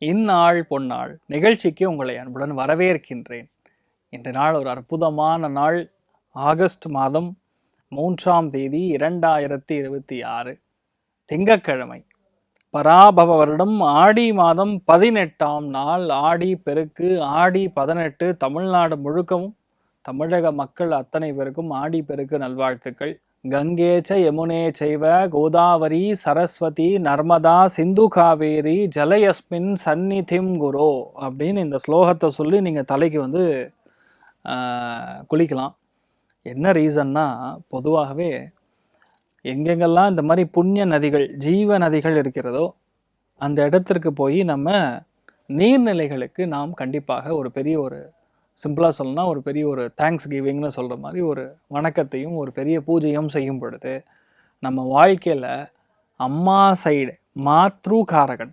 இந்நாள் பொன்னாள் நிகழ்ச்சிக்கு உங்களை அன்புடன் வரவேற்கின்றேன். இன்று நாள் ஒரு அற்புதமான நாள். ஆகஸ்ட் மாதம் 3ஆம் தேதி 2026 திங்கட்கிழமை. பராபவ வருடம் ஆடி மாதம் 18ஆம் நாள். ஆடி பெருக்கு, ஆடி 18. தமிழ்நாடு முழுக்கவும் தமிழக மக்கள் அத்தனை பேருக்கும் ஆடி பெருக்கு நல்வாழ்த்துக்கள். கங்கேச்ச யமுனே செய்வ கோதாவரி சரஸ்வதி நர்மதா சிந்து காவேரி ஜலயஸ்மின் சந்நிதிம் குரோ அப்படின்னு இந்த ஸ்லோகத்தை சொல்லி நீங்கள் தலைக்கு வந்து குளிக்கலாம். என்ன ரீசன்னா, பொதுவாகவே எங்கெங்கெல்லாம் இந்த மாதிரி புண்ணிய நதிகள், ஜீவ நதிகள் இருக்கிறதோ அந்த இடத்திற்கு போய் நம்ம நீர்நிலைகளுக்கு நாம் கண்டிப்பாக ஒரு பெரிய ஒரு சிம்பிளாக சொல்லணும்னா ஒரு பெரிய ஒரு தேங்க்ஸ் கிவிங்னு சொல்கிற மாதிரி ஒரு வணக்கத்தையும் ஒரு பெரிய பூஜையும் செய்யும் பொழுது நம்ம வாழ்க்கையில் அம்மா சைடு மாத்ருகாரகன்,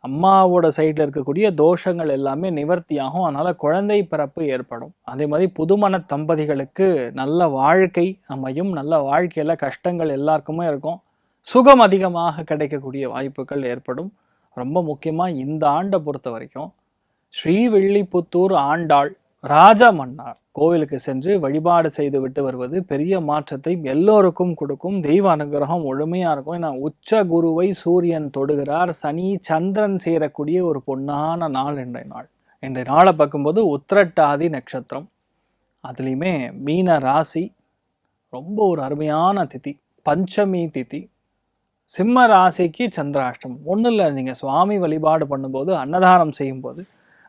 அம்மாவோட சைடில் இருக்கக்கூடிய தோஷங்கள் எல்லாமே நிவர்த்தியாகும். அதனால் குழந்தை பிறப்பு ஏற்படும். அதே மாதிரி புதுமண தம்பதிகளுக்கு நல்ல வாழ்க்கை அமையும். நல்ல வாழ்க்கையில் கஷ்டங்கள் எல்லாருக்குமே இருக்கும். சுகம் அதிகமாக கிடைக்கக்கூடிய வாய்ப்புகள் ஏற்படும். ரொம்ப முக்கியமாக இந்த ஆண்டை பொறுத்த வரைக்கும் ஸ்ரீவில்லிபுத்தூர் ஆண்டாள் ராஜமன்னார் கோவிலுக்கு சென்று வழிபாடு செய்து விட்டு வருவது பெரிய மாற்றத்தை எல்லோருக்கும் கொடுக்கும். தெய்வ அனுகிரகம் முழுமையாக இருக்கும். ஏன்னா உச்ச குருவை சூரியன் தொடுகிறார். சனி சந்திரன் சேரக்கூடிய ஒரு பொன்னான நாள் இன்றைய நாள். இன்றைய நாளை பார்க்கும்போது உத்திரட்டாதி நட்சத்திரம், அதுலேயுமே மீன ராசி, ரொம்ப ஒரு அருமையான திதி, பஞ்சமி திதி. சிம்ம ராசிக்கு சந்திராஷ்டமம். ஒன்றும் இல்லை, நீங்கள் சுவாமி வழிபாடு பண்ணும்போது அன்னதானம் செய்யும்போது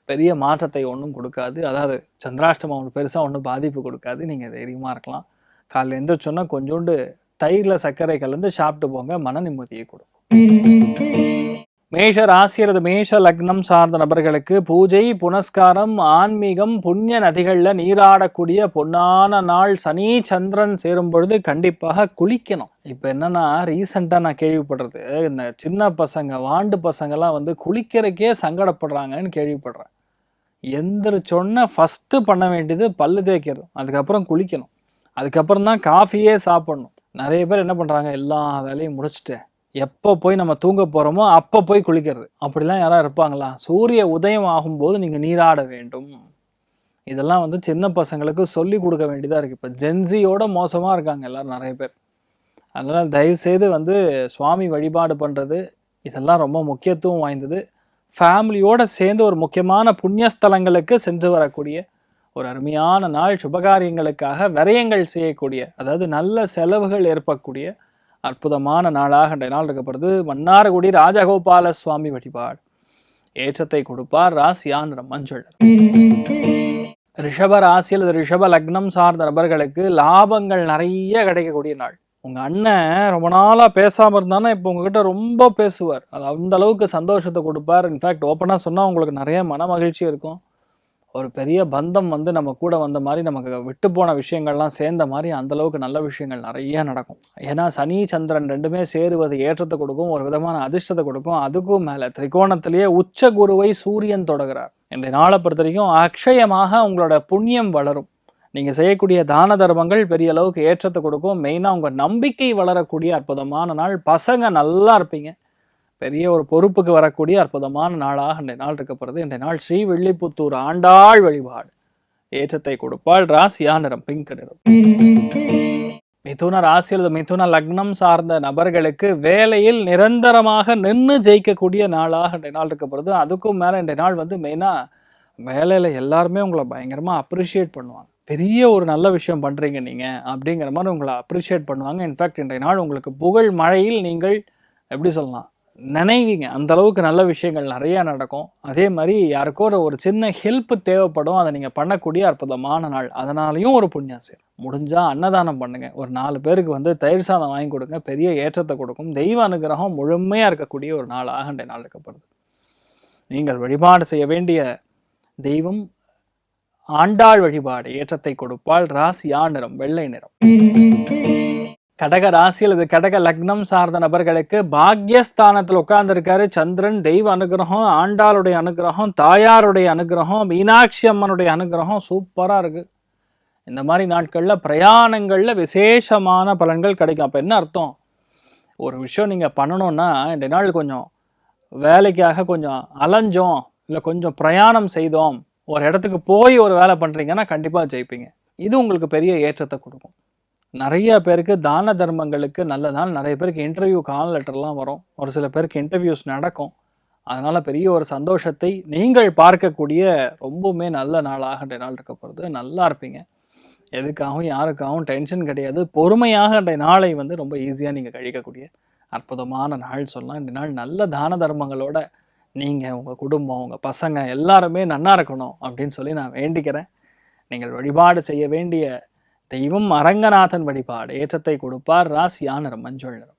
பெரிய மாற்றத்தை ஒன்றும் கொடுக்காது. அதாவது சந்திராஷ்டமம் ஒன்று பெருசாக ஒன்றும் பாதிப்பு கொடுக்காது. நீங்கள் தைரியமாக இருக்கலாம். காலையில் எழுந்திரிச்சோன்னா கொஞ்சோண்டு தயிரில் சர்க்கரை கலந்து சாப்பிட்டு போங்க, மன நிம்மதியை கொடுக்கும். மேஷ ராசி அல்லது மேஷ லக்னம் சார்ந்த நபர்களுக்கு பூஜை புனஸ்காரம், ஆன்மீகம், புண்ணிய நதிகளில் நீராடக்கூடிய பொன்னான நாள். சனி சந்திரன் சேரும் பொழுது கண்டிப்பாக குளிக்கணும். இப்போ என்னன்னா, ரீசெண்டாக நான் கேள்விப்படுறது, இந்த சின்ன பசங்க வாண்டு பசங்கள்லாம் வந்து குளிக்கிறக்கே சங்கடப்படுறாங்கன்னு கேள்விப்படுறேன். எந்திரிச்சோன்னா ஃபஸ்ட்டு பண்ண வேண்டியது பல்லு தேய்க்கிறது, அதுக்கப்புறம் குளிக்கணும், அதுக்கப்புறம் தான் காஃபியே சாப்பிடணும். நிறைய பேர் என்ன பண்ணுறாங்க, எல்லா வேலையும் முடிச்சுட்டு எப்போ போய் நம்ம தூங்க போகிறோமோ அப்போ போய் குளிக்கிறது. அப்படிலாம் யாராவது இருப்பாங்களா? சூரிய உதயம் ஆகும்போது நீங்கள் நீராட வேண்டும். இதெல்லாம் வந்து சின்ன பசங்களுக்கு சொல்லி கொடுக்க வேண்டியதாக இருக்குது. இப்போ ஜென்சியோட மோசமாக இருக்காங்க எல்லோரும் நிறைய பேர். அதனால் தயவுசெய்து வந்து சுவாமி வழிபாடு பண்ணுறது இதெல்லாம் ரொம்ப முக்கியத்துவம் வாய்ந்தது. ஃபேமிலியோடு சேர்ந்து ஒரு முக்கியமான புண்ணியஸ்தலங்களுக்கு சென்று வரக்கூடிய ஒரு அருமையான நாள். சுபகாரியங்களுக்காக விரயங்கள் செய்யக்கூடிய, அதாவது நல்ல செலவுகள் ஏற்படக்கூடிய அற்புதமான நாளாக இன்றைய நாள் இருக்கப்படுது. மன்னார்குடி ராஜகோபால சுவாமி வழிபாடு ஏற்றத்தை கொடுப்பார். ராசியான் மஞ்சள். ரிஷப ராசி அல்லது ரிஷப லக்னம் சார்ந்த நபர்களுக்கு லாபங்கள் நிறைய கிடைக்கக்கூடிய நாள். உங்கள் அண்ணன் ரொம்ப நாளாக பேசாமல் இருந்தானா இப்போ உங்ககிட்ட ரொம்ப பேசுவார். அது அந்த அளவுக்கு சந்தோஷத்தை கொடுப்பார். இன்ஃபேக்ட் ஓப்பனாக சொன்னால் உங்களுக்கு நிறைய மன மகிழ்ச்சி இருக்கும். ஒரு பெரிய பந்தம் வந்து நம்ம கூட வந்த மாதிரி, நமக்கு விட்டு போன விஷயங்கள்லாம் சேர்ந்த மாதிரி அந்தளவுக்கு நல்ல விஷயங்கள் நிறைய நடக்கும். ஏன்னா சனி சந்திரன் ரெண்டுமே சேருவது ஏற்றத்தை கொடுக்கும், ஒரு விதமான அதிர்ஷ்டத்தை கொடுக்கும். அதுக்கும் மேலே திரிகோணத்திலேயே உச்ச குருவை சூரியன் தொடங்குறார். இன்றைய நாளை பொறுத்த வரைக்கும் அக்ஷயமாக உங்களோட புண்ணியம் வளரும். நீங்கள் செய்யக்கூடிய தான தர்மங்கள் பெரிய அளவுக்கு ஏற்றத்தை கொடுக்கும். மெயினாக உங்கள் நம்பிக்கை வளரக்கூடிய அற்புதமான நாள். பசங்க நல்லா இருப்பீங்க. பெரிய ஒரு பொறுப்புக்கு வரக்கூடிய அற்புதமான நாளாக இன்றைய நாள் இருக்கப்படுறது. இன்றைய நாள் ஸ்ரீவில்லிபுத்தூர் ஆண்டாள் வழிபாடு ஏற்றத்தை கொடுப்பாள். ராசியா நிறம் பிங்க் நிறம். மிதுன ராசி அல்லது மிதுன லக்னம் சார்ந்த நபர்களுக்கு வேலையில் நிரந்தரமாக நின்று ஜெயிக்கக்கூடிய நாளாக இன்றைய நாள் இருக்கப்படுறது. அதுக்கும் மேலே இன்றைய நாள் வந்து மெயினாக வேலையில் எல்லாருமே உங்களை பயங்கரமாக அப்ரிஷியேட் பண்ணுவாங்க. பெரிய ஒரு நல்ல விஷயம் பண்ணுறீங்க நீங்கள் அப்படிங்கிற மாதிரி உங்களை அப்ரிஷியேட் பண்ணுவாங்க. இன்ஃபேக்ட் இன்றைய நாள் உங்களுக்கு புகழ் மழையில் நீங்கள் எப்படி சொல்லலாம் நினைவீங்க. அந்த அளவுக்கு நல்ல விஷயங்கள் நிறையா நடக்கும். அதே மாதிரி யாருக்கோ ஒரு சின்ன ஹெல்ப் தேவைப்படும், அதை நீங்கள் பண்ணக்கூடிய அற்புதமான நாள். அதனாலையும் ஒரு புண்ணியம் சேரும். முடிஞ்சால் அன்னதானம் பண்ணுங்கள். ஒரு 4 பேருக்கு வந்து தயிர் சாதம் வாங்கி கொடுங்க, பெரிய ஏற்றத்தை கொடுக்கும். தெய்வ அனுகிரகம் முழுமையாக இருக்கக்கூடிய ஒரு நாளாக இன்றைய நாள் இருக்கப்படுது. நீங்கள் வழிபாடு செய்ய வேண்டிய தெய்வம் ஆண்டாள் வழிபாடு ஏற்றத்தை கொடுப்பாள். ராசியா நிறம் வெள்ளை நிறம். கடக ராசி அல்லது கடக லக்னம் சார்ந்த நபர்களுக்கு பாக்யஸ்தானத்தில் உட்கார்ந்துருக்காரு சந்திரன். தெய்வ அனுகிரகம், ஆண்டாளுடைய அனுகிரகம், தாயாருடைய அனுகிரகம், மீனாட்சி அம்மனுடைய அனுகிரகம் சூப்பராக இருக்குது. இந்த மாதிரி நாட்களில் பிரயாணங்களில் விசேஷமான பலன்கள் கிடைக்கும். அப்போ என்ன அர்த்தம்? ஒரு விஷயம் நீங்கள் பண்ணணுன்னா இந்த நாள் கொஞ்சம் வேலைக்காக கொஞ்சம் அலைஞ்சோம், இல்லை கொஞ்சம் பிரயாணம் செய்தோம், ஒரு இடத்துக்கு போய் ஒரு வேலை பண்ணுறீங்கன்னா கண்டிப்பாக ஜெயிப்பீங்க. இது உங்களுக்கு பெரிய ஏற்றத்தை கொடுக்கும். நிறைய பேருக்கு தான தர்மங்களுக்கு நல்ல நாள். நிறைய பேருக்கு இன்டர்வியூ கால் லெட்டர்லாம் வரும். ஒரு சில பேருக்கு இன்டர்வியூஸ் நடக்கும். அதனால் பெரிய ஒரு சந்தோஷத்தை நீங்கள் பார்க்கக்கூடிய ரொம்பவுமே நல்ல நாளாக இன்றைய நாள் இருக்க போகிறது. நல்லா இருப்பீங்க. எதுக்காகவும் யாருக்காகவும் டென்ஷன் கிடையாது. பொறுமையாக இன்றைய நாளை ரொம்ப ஈஸியாக நீங்கள் கழிக்கக்கூடிய அற்புதமான நாள் சொல்லலாம். இந்த நாள் நல்ல தான தர்மங்களோட நீங்கள், உங்கள் குடும்பம், உங்கள் பசங்க எல்லாருமே நன்னா இருக்கணும் அப்படின்னு சொல்லி நான் வேண்டிக்கிறேன். நீங்கள் வழிபாடு செய்ய வேண்டிய தெய்வம் அரங்கநாதன் வழிபாடு ஏற்றத்தை கொடுப்பார். ராசியான நிறம் மஞ்சள் நிறம்.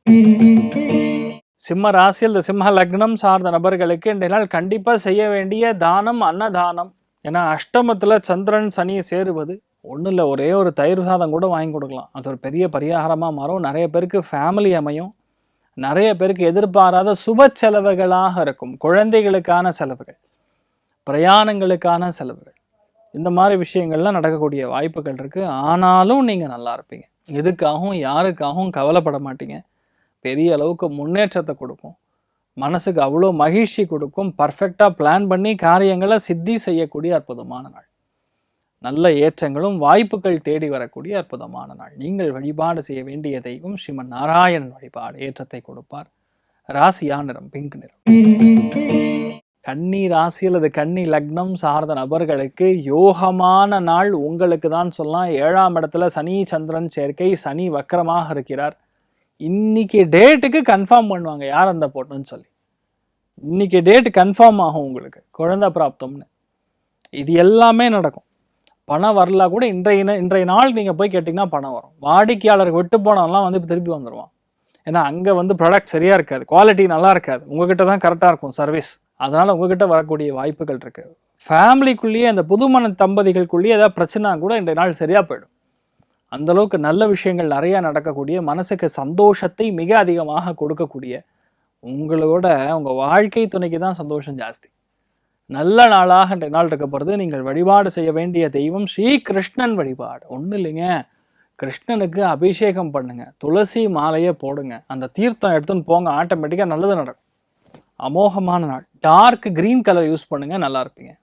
சிம்ம ராசியில் இந்த சிம்ம லக்னம் சார்ந்த நபர்களுக்கு இன்றைய நாள் கண்டிப்பாக செய்ய வேண்டிய தானம் அன்னதானம். ஏன்னா அஷ்டமத்தில் சந்திரன் சனி சேருவது ஒன்றும் இல்லை, ஒரே ஒரு தயிர் சாதம் கூட வாங்கி கொடுக்கலாம். அது ஒரு பெரிய பரிகாரமாக மாறும். நிறைய பேருக்கு ஃபேமிலி அமையும். நிறைய பேருக்கு எதிர்பாராத சுப செலவுகளாக இருக்கும். குழந்தைகளுக்கான செலவுகள், பிரயாணங்களுக்கான செலவுகள், இந்த மாதிரி விஷயங்கள்லாம் நடக்கக்கூடிய வாய்ப்புகள் இருக்குது. ஆனாலும் நீங்கள் நல்லா இருப்பீங்க. எதுக்காகவும் யாருக்காகவும் கவலைப்பட மாட்டீங்க. பெரிய அளவுக்கு முன்னேற்றத்தை கொடுக்கும். மனசுக்கு அவ்வளோ மகிழ்ச்சி கொடுக்கும். பர்ஃபெக்டாக பிளான் பண்ணி காரியங்களை சித்தி செய்யக்கூடிய அற்புதமான நாள். நல்ல ஏற்றங்களும் வாய்ப்புகள் தேடி வரக்கூடிய அற்புதமான நாள். நீங்கள் வழிபாடு செய்ய வேண்டிய தெய்வம் ஸ்ரீமன் நாராயணன் வழிபாடு ஏற்றத்தை கொடுப்பார். ராசியா நிறம் பிங்க் நிறம். கன்னி ராசியில் அது கன்னி லக்னம் சார்ந்த நபர்களுக்கு யோகமான நாள் உங்களுக்கு தான் சொல்லலாம். 7ஆம் இடத்துல சனி சந்திரன் சேர்க்கை. சனி வக்கரமாக இருக்கிறார். இன்னைக்கு டேட்டுக்கு கன்ஃபார்ம் பண்ணுவாங்க யார் அந்த போட்டோன்னு சொல்லி. இன்னைக்கு டேட்டு கன்ஃபார்ம் ஆகும் உங்களுக்கு குழந்தை பிராப்தம்னு. இது எல்லாமே நடக்கும். பணம் வரல கூட இன்றைய நாள் நீங்கள் போய் கேட்டிங்கன்னா பணம் வரும். வாடிக்கையாளருக்கு விட்டு போனவெல்லாம் இப்போ திருப்பி வந்துடுவான். ஏன்னா அங்கே ப்ராடக்ட் சரியாக இருக்காது, குவாலிட்டி நல்லா இருக்காது. உங்ககிட்ட தான் கரெக்டாக இருக்கும் சர்வீஸ். அதனால் உங்ககிட்ட வரக்கூடிய வாய்ப்புகள் இருக்குது. ஃபேமிலிக்குள்ளேயே அந்த புதுமண தம்பதிகளுக்குள்ளேயே ஏதாவது பிரச்சனை கூட இன்றைய நாள் சரியாக போயிடும். அந்தளவுக்கு நல்ல விஷயங்கள் நிறையா நடக்கக்கூடிய, மனசுக்கு சந்தோஷத்தை மிக அதிகமாக கொடுக்கக்கூடிய, உங்களோட உங்கள் வாழ்க்கை துணைக்கு தான் சந்தோஷம் ஜாஸ்தி. நல்ல நாளாக இன்றைய நாள் இருக்க போகிறது. நீங்கள் வழிபாடு செய்ய வேண்டிய தெய்வம் ஸ்ரீ கிருஷ்ணன் வழிபாடு. ஒன்றும் இல்லைங்க, கிருஷ்ணனுக்கு அபிஷேகம் பண்ணுங்க, துளசி மாலையை போடுங்க, அந்த தீர்த்தம் எடுத்துன்னு போங்க, ஆட்டோமேட்டிக்காக நல்லது நடக்கும். அமோகமான நாள். டார்க் கிரீன் கலர் யூஸ் பண்ணுங்க, நல்லா இருப்பீங்க.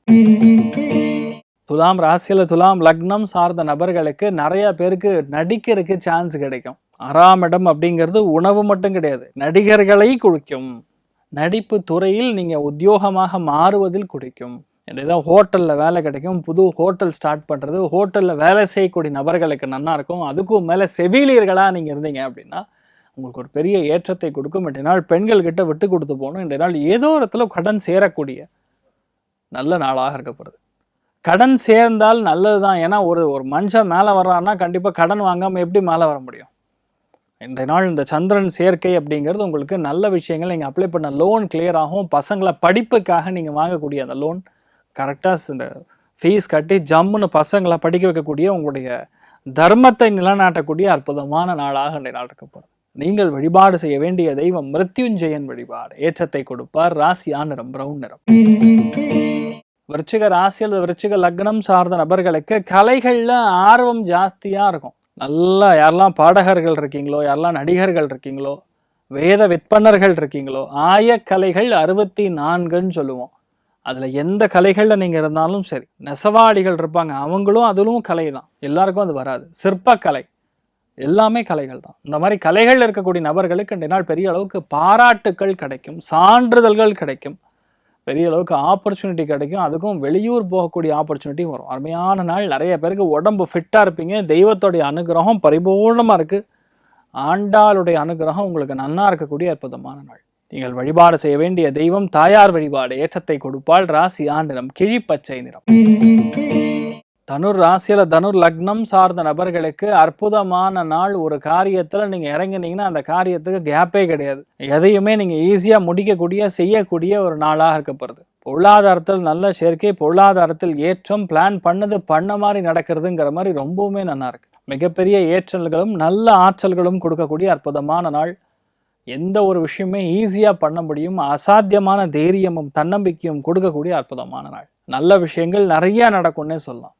துலாம் ராசியில் துலாம் லக்னம் சார்ந்த நபர்களுக்கு நிறைய பேருக்கு நடிக்கிறதுக்கு சான்ஸ் கிடைக்கும். 6ஆம் இடம் அப்படிங்கிறது உணவு மட்டும் கிடையாது, நடிகர்களை குறிக்கும். நடிப்பு துறையில் நீங்கள் உத்தியோகமாக மாறுவதில் குறிக்கும். ஏதாவது ஹோட்டலில் வேலை கிடைக்கும், புது ஹோட்டல் ஸ்டார்ட் பண்ணுறது, ஹோட்டலில் வேலை செய்யக்கூடிய நபர்களுக்கு நல்லா இருக்கும். அதுக்கும் மேலே செவிலியர்களாக நீங்கள் இருந்தீங்க அப்படின்னா உங்களுக்கு ஒரு பெரிய ஏற்றத்தை கொடுக்கும். இன்றைய நாள் பெண்கள்கிட்ட விட்டு கொடுத்து போகணும். இன்றைய நாள் ஏதோ ஒரு இடத்துல கடன் சேரக்கூடிய நல்ல நாளாக இருக்கப்படுது. கடன் சேர்ந்தால் நல்லது தான். ஏன்னா ஒரு மனுஷன் மேலே வர்றான்னா கண்டிப்பாக கடன் வாங்காமல் எப்படி மேலே வர முடியும்? இன்றைய நாள் இந்த சந்திரன் சேர்க்கை அப்படிங்கிறது உங்களுக்கு நல்ல விஷயங்கள். நீங்கள் அப்ளை பண்ண லோன் கிளியர் ஆகும். பசங்களை படிப்புக்காக நீங்கள் வாங்கக்கூடிய அந்த லோன் கரெக்டாக இந்த ஃபீஸ் கட்டி ஜம்முன்னு பசங்களை படிக்க வைக்கக்கூடிய, உங்களுடைய தர்மத்தை நிலைநாட்டக்கூடிய அற்புதமான நாளாக இன்றைய நாள் இருக்கப்படும். நீங்கள் வழிபாடு செய்ய வேண்டிய தெய்வம் மிருத்யுஞ்சயன் வழிபாடு ஏற்றத்தை கொடுப்பார். ராசியா நிறம் பிரவுன் நிறம். விருச்சிக ராசியில் விருச்சிக லக்னம் சார்ந்த நபர்களுக்கு கலைகளில் ஆர்வம் ஜாஸ்தியாக இருக்கும். நல்லா யாரெல்லாம் பாடகர்கள் இருக்கீங்களோ, யாரெல்லாம் நடிகர்கள் இருக்கீங்களோ, வேத விற்பனர்கள் இருக்கீங்களோ, ஆயக்கலைகள் 64ன்னு சொல்லுவோம். அதில் எந்த கலைகளில் நீங்கள் இருந்தாலும் சரி, நெசவாடிகள் இருப்பாங்க, அவங்களும் அதிலும் கலை தான். எல்லாருக்கும் அது வராது. சிற்பக்கலை எல்லாமே கலைகள் தான். இந்த மாதிரி கலைகள் இருக்கக்கூடிய நபர்களுக்கு இன்றைய நாள் பெரிய அளவுக்கு பாராட்டுக்கள் கிடைக்கும், சான்றிதழ்கள் கிடைக்கும், பெரிய அளவுக்கு ஆப்பர்ச்சுனிட்டி கிடைக்கும். அதுக்கும் வெளியூர் போகக்கூடிய ஆப்பர்ச்சுனிட்டி வரும். அருமையான நாள். நிறைய பேருக்கு உடம்பு ஃபிட்டாக இருப்பீங்க. தெய்வத்தோடைய அனுகிரகம் பரிபூர்ணமாக இருக்குது. ஆண்டாளுடைய அனுகிரகம் உங்களுக்கு நன்னா இருக்கக்கூடிய அற்புதமான நாள். நீங்கள் வழிபாடு செய்ய வேண்டிய தெய்வம் தாயார் வழிபாடு ஏற்றத்தை கொடுப்பாள். ராசியா நிறம் கிழிப்பச்சை நிறம். தனுர் ராசியில் தனுர் லக்னம் சார்ந்த நபர்களுக்கு அற்புதமான நாள். ஒரு காரியத்தில் நீங்கள் இறங்கினீங்கன்னா அந்த காரியத்துக்கு கேப்பே கிடையாது. எதையுமே நீங்கள் ஈஸியாக முடிக்கக்கூடிய செய்யக்கூடிய ஒரு நாளாக இருக்கப்படுது. பொருளாதாரத்தில் நல்ல சேர்க்கை, பொருளாதாரத்தில் ஏற்றம், பிளான் பண்ண மாதிரி நடக்கிறதுங்கிற மாதிரி ரொம்பவுமே நல்லா இருக்கு. மிகப்பெரிய ஏற்றல்களும் நல்ல ஆற்றல்களும் கொடுக்கக்கூடிய அற்புதமான நாள். எந்த ஒரு விஷயமே ஈஸியாக பண்ண முடியும். அசாத்தியமான தைரியமும் தன்னம்பிக்கையும் கொடுக்கக்கூடிய அற்புதமான நாள். நல்ல விஷயங்கள் நிறையா நடக்கும்னே சொல்லலாம்.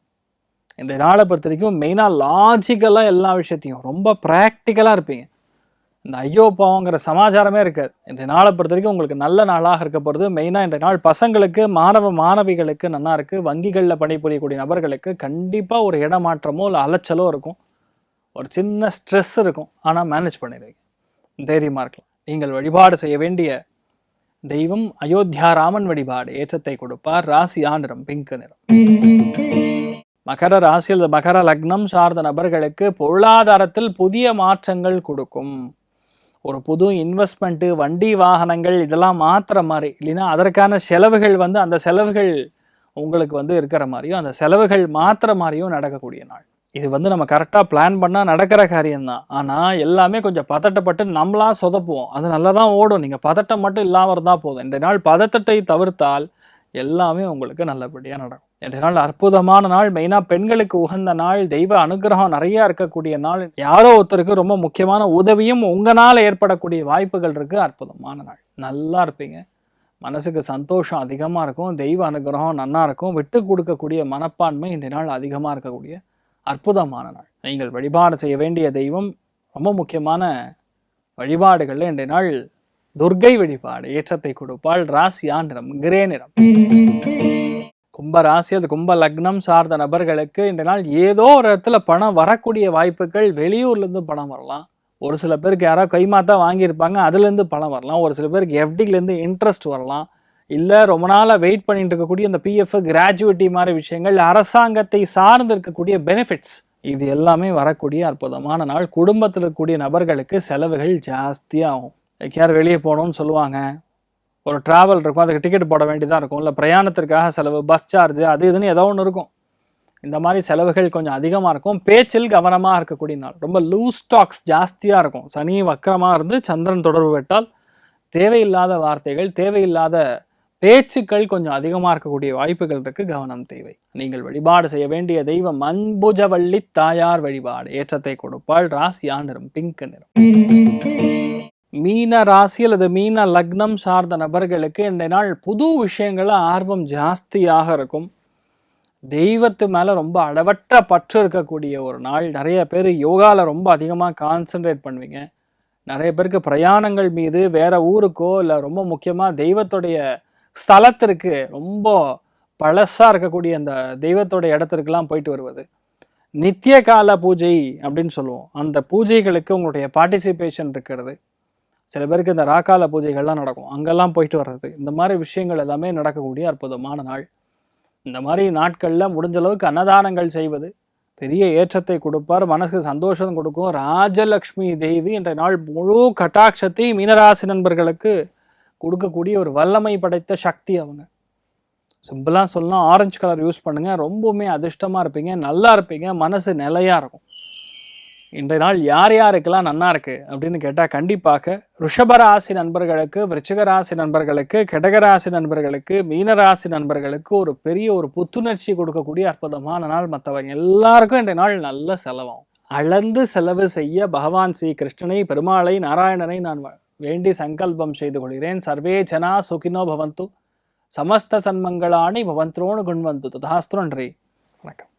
இந்த நாளை பொறுத்த வரைக்கும் மெயினாக லாஜிக்கலாக எல்லா விஷயத்தையும் ரொம்ப ப்ராக்டிக்கலாக இருப்பீங்க. இந்த ஐயோ பாவங்கிற சமாச்சாரமே இருக்காது. இன்றைய நாளை பொறுத்த வரைக்கும் உங்களுக்கு நல்ல நாளாக இருக்க போகிறது. மெயினாக இன்றைய நாள் பசங்களுக்கு, மாணவிகளுக்கு நல்லா இருக்குது. வங்கிகளில் பணிபுரியக்கூடிய நபர்களுக்கு கண்டிப்பாக ஒரு இடமாற்றமோ இல்லை அலைச்சலோ இருக்கும். ஒரு சின்ன ஸ்ட்ரெஸ் இருக்கும். ஆனால் மேனேஜ் பண்ணிடுவீங்க, தைரியமாக இருக்கலாம். நீங்கள் வழிபாடு செய்ய வேண்டிய தெய்வம் அயோத்தியா ராமன் வழிபாடு ஏற்றத்தை கொடுப்பார். ராசி நிறம் பிங்க் நிறம். மகர ராசியில் மகர லக்னம் சார்ந்த நபர்களுக்கு பொருளாதாரத்தில் புதிய மாற்றங்கள் கொடுக்கும். ஒரு புது இன்வெஸ்ட்மெண்ட்டு, வண்டி வாகனங்கள் இதெல்லாம் மாற்றுற மாதிரி, இல்லைன்னா அதற்கான செலவுகள் அந்த செலவுகள் உங்களுக்கு இருக்கிற மாதிரியும், அந்த செலவுகள் மாற்றுற மாதிரியும் நடக்கக்கூடிய நாள். இது நம்ம கரெக்டாக பிளான் பண்ணால் நடக்கிற காரியம்தான். ஆனால் எல்லாமே கொஞ்சம் பதட்டப்பட்டு நம்மளாம் சொதப்புவோம். அது நல்லா தான் ஓடும். நீங்கள் பதட்டம் மட்டும் இல்லாமல் இருந்தால் போதும். இந்த நாள் பதட்டத்தை தவிர்த்தால் எல்லாமே உங்களுக்கு நல்லபடியாக நடக்கும். இன்றைய நாள் அற்புதமான நாள். மெயினாக பெண்களுக்கு உகந்த நாள். தெய்வ அனுகிரகம் நிறையா இருக்கக்கூடிய நாள். யாரோ ஒருத்தருக்கு ரொம்ப முக்கியமான உதவியும் உங்களால் ஏற்படக்கூடிய வாய்ப்புகள் இருக்குது. அற்புதமான நாள். நல்லா இருப்பீங்க. மனசுக்கு சந்தோஷம் அதிகமாக இருக்கும். தெய்வ அனுகிரகம் நல்லா இருக்கும். விட்டு கொடுக்கக்கூடிய மனப்பான்மை இன்றைய நாள் அதிகமாக இருக்கக்கூடிய அற்புதமான நாள். நீங்கள் வழிபாடு செய்ய வேண்டிய தெய்வம், ரொம்ப முக்கியமான வழிபாடுகளில் இன்றைய நாள் துர்க்கை வழிபாடு ஏற்றத்தை கொடுப்பாள். ராசியா நிறம் கிரே நிறம். கும்ப ராசி, அது கும்ப லக்னம் சார்ந்த நபர்களுக்கு இன்றைய நாள் ஏதோ ஒரு இடத்துல பணம் வரக்கூடிய வாய்ப்புகள். வெளியூர்லேருந்து பணம் வரலாம். ஒரு சில பேருக்கு யாராவது கைமாத்தா வாங்கியிருப்பாங்க, அதுலேருந்து பணம் வரலாம். ஒரு சில பேருக்கு எஃப்டிலேருந்து இன்ட்ரெஸ்ட் வரலாம். இல்லை ரொம்ப நாளாக வெயிட் பண்ணிட்டு இருக்கக்கூடிய இந்த பிஎஃப், கிராஜுவிட்டி மாதிரி விஷயங்கள், அரசாங்கத்தை சார்ந்து இருக்கக்கூடிய பெனிஃபிட்ஸ், இது எல்லாமே வரக்கூடிய அற்புதமான நாள். குடும்பத்தில் இருக்கக்கூடிய நபர்களுக்கு செலவுகள் ஜாஸ்தியாகும். யார் வெளியே போகணும்னு சொல்லுவாங்க, ஒரு ட்ராவல் இருக்கும், அதுக்கு டிக்கெட் போட வேண்டியதாக இருக்கும், இல்லை பிரயாணத்திற்காக செலவு, பஸ் சார்ஜ், அது இதுன்னு ஏதோ ஒன்று இருக்கும். இந்த மாதிரி செலவுகள் கொஞ்சம் அதிகமாக இருக்கும். பேச்சில் கவனமாக இருக்கக்கூடிய நாள். ரொம்ப லூஸ் டாக்ஸ் ஜாஸ்தியாக இருக்கும். சனி வக்கரமாக இருந்து சந்திரன் தொடர்பு விட்டால் தேவையில்லாத வார்த்தைகள், தேவையில்லாத பேச்சுக்கள் கொஞ்சம் அதிகமாக இருக்கக்கூடிய வாய்ப்புகள் இருக்குது. கவனம் தேவை. நீங்கள் வழிபாடு செய்ய வேண்டிய தெய்வம் அன்புஜவள்ளி தாயார் வழிபாடு ஏற்றத்தை கொடுப்பாள். ராசியா நிறம் பிங்க் நிறம். மீன ராசி அல்லது மீன லக்னம் சார்ந்த நபர்களுக்கு இன்றைய நாள் புது விஷயங்கள ஆர்வம் ஜாஸ்தியாக இருக்கும். தெய்வத்து மேலே ரொம்ப அளவற்ற பற்று இருக்கக்கூடிய ஒரு நாள். நிறைய பேர் யோகாவில் ரொம்ப அதிகமாக கான்சென்ட்ரேட் பண்ணுவீங்க. நிறைய பேருக்கு பிரயாணங்கள் மீது, வேற ஊருக்கோ இல்லை ரொம்ப முக்கியமாக தெய்வத்துடைய ஸ்தலத்திற்கு, ரொம்ப பழசாக இருக்கக்கூடிய அந்த தெய்வத்தோட இடத்திற்கெல்லாம் போயிட்டு வருவது, நித்திய கால பூஜை அப்படின்னு சொல்லுவோம். அந்த பூஜைகளுக்கு உங்களுடைய பார்ட்டிசிபேஷன் இருக்கிறது. சில பேருக்கு இந்த ராக்கால பூஜைகள்லாம் நடக்கும், அங்கெல்லாம் போயிட்டு வர்றது, இந்த மாதிரி விஷயங்கள் எல்லாமே நடக்கக்கூடிய அற்புதமான நாள். இந்த மாதிரி நாட்களில் முடிஞ்ச அளவுக்கு அன்னதானங்கள் செய்வது பெரிய ஏற்றத்தை கொடுப்பார். மனசுக்கு சந்தோஷம் கொடுக்கும். ராஜலக்ஷ்மி தேவி இன்றைய நாள் முழு கட்டாட்சத்தை மீனராசி நண்பர்களுக்கு கொடுக்கக்கூடிய ஒரு வல்லமை படைத்த சக்தி அவங்க. சிம்பிளாக சொல்லலாம், ஆரஞ்சு கலர் யூஸ் பண்ணுங்கள். ரொம்பவுமே அதிர்ஷ்டமாக இருப்பீங்க, நல்லா இருப்பீங்க, மனசு நிலையாக இருக்கும். இன்றைய நாள் யார் யாருக்கெல்லாம் நன்னா இருக்குது அப்படின்னு கேட்டால், கண்டிப்பாக ரிஷபராசி நண்பர்களுக்கு, விருச்சிகராசி நண்பர்களுக்கு, கடகராசி நண்பர்களுக்கு, மீனராசி நண்பர்களுக்கு ஒரு பெரிய ஒரு புத்துணர்ச்சி கொடுக்கக்கூடிய அற்புதமான நாள். மற்றவங்க எல்லாருக்கும் இன்றைய நாள் நல்ல செலவாகும். அளந்து செலவு செய்ய பகவான் ஸ்ரீ கிருஷ்ணனை, பெருமாளை, நாராயணனை நான் வேண்டி சங்கல்பம் செய்து கொள்கிறேன். சர்வே ஜனா சுகினோ பவந்து, சமஸ்த சன்மங்களானி பவந்த்ரோணு குண்வந்து. ததாஸ்து. நன்றி, வணக்கம்.